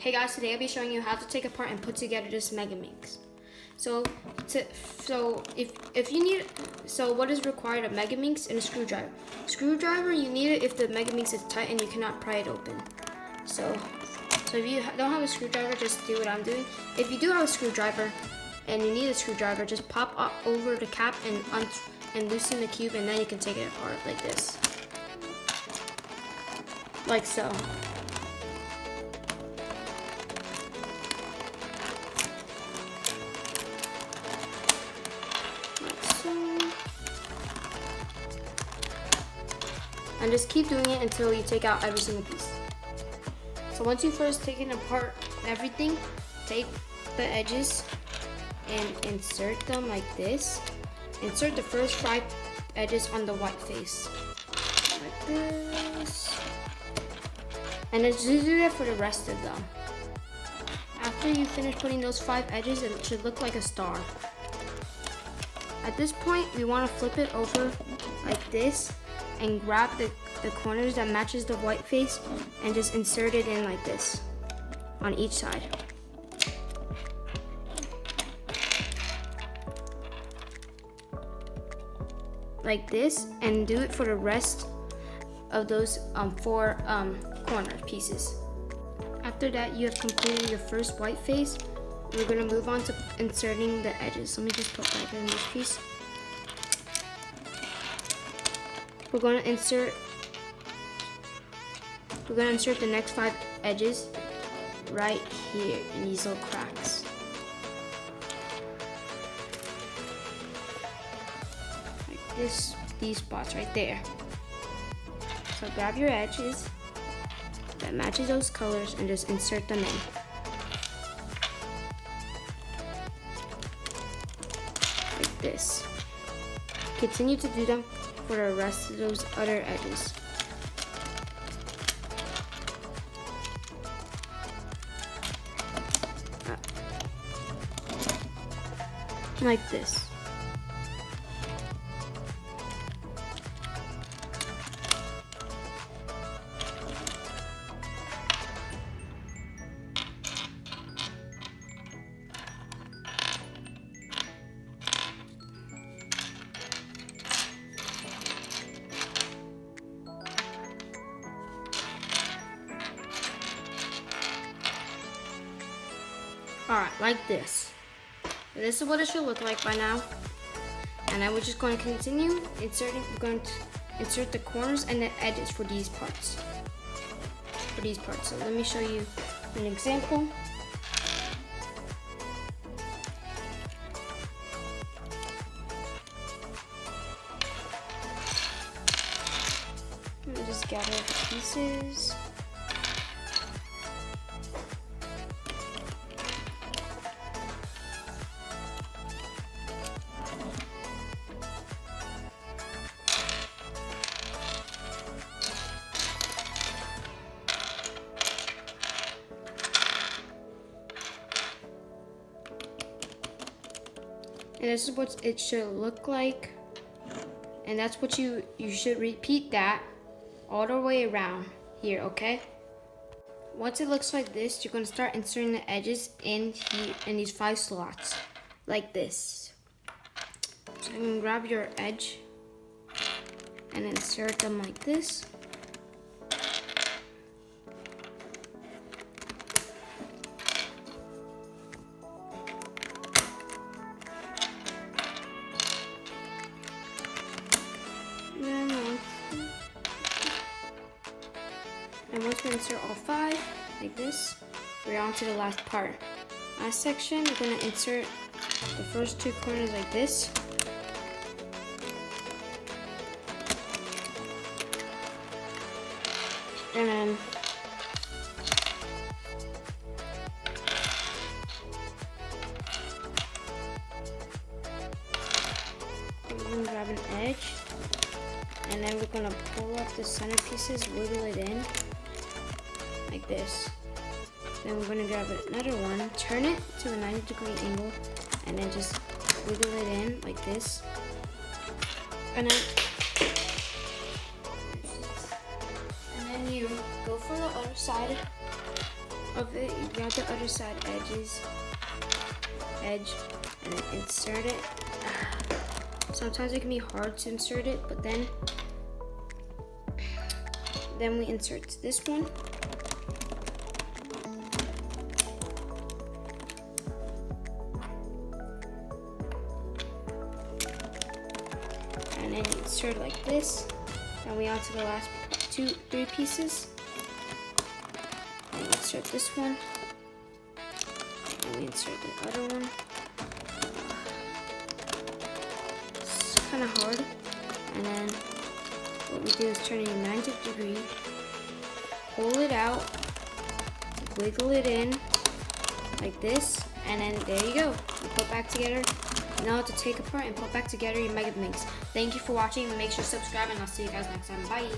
Hey guys, today I'll be showing you how to take apart and put together this megaminx. So what is required? A megaminx and a screwdriver. Screwdriver, you need it if the megaminx is tight and you cannot pry it open. So if you don't have a screwdriver, just do what I'm doing. If you do have a screwdriver and you need a screwdriver, just pop up over the cap and loosen the cube, and then you can take it apart like this, like so. And just keep doing it until you take out every single piece. So once you first taken apart everything, take the edges and insert them like this. Insert the first 5 edges on the white face, like this. And then just do that for the rest of them. After you finish putting those 5 edges, it should look like a star. At this point, we want to flip it over like this and grab the corners that matches the white face and just insert it in like this on each side. Like this, and do it for the rest of those 4 corner pieces. After that, you have completed your first white face. We're gonna move on to inserting the edges. Let me just put that in this piece. We're gonna insert the next 5 edges right here in these little cracks. Like this, these spots right there. So grab your edges that matches those colors and just insert them in. Like this. Continue to do them for the rest of those other edges. Like this. Alright, like this. This is what it should look like by now. And then we're just going to continue inserting. We're going to insert the corners and the edges for these parts. So let me show you an example. Let me just gather the pieces. And this is what it should look like. And that's what you should repeat that all the way around here, okay? Once it looks like this, you're gonna start inserting the edges in here in these 5 slots, like this. So you can grab your edge and insert them like this. And once we insert all 5, like this, we're on to the last part. Last section, we're going to insert the first 2 corners like this. And then we're going to grab an edge. And then we're going to pull up the center pieces, wiggle it in like this. Then we're going to grab another one, turn it to a 90-degree angle, and then just wiggle it in like this. And then you go for the other side of it, you grab the other side edge, and then insert it. Sometimes it can be hard to insert it, but then we insert this one. And then you insert it like this. Then we on to the last 3 pieces. And insert this one. And we insert the other one. It's kind of hard. And then what we do is turn it a 90 degree, pull it out, wiggle it in like this, and then there you go. You put back together. Now to take apart and put back together your megaminx. Thank you for watching. Make sure to subscribe, and I'll see you guys next time. Bye.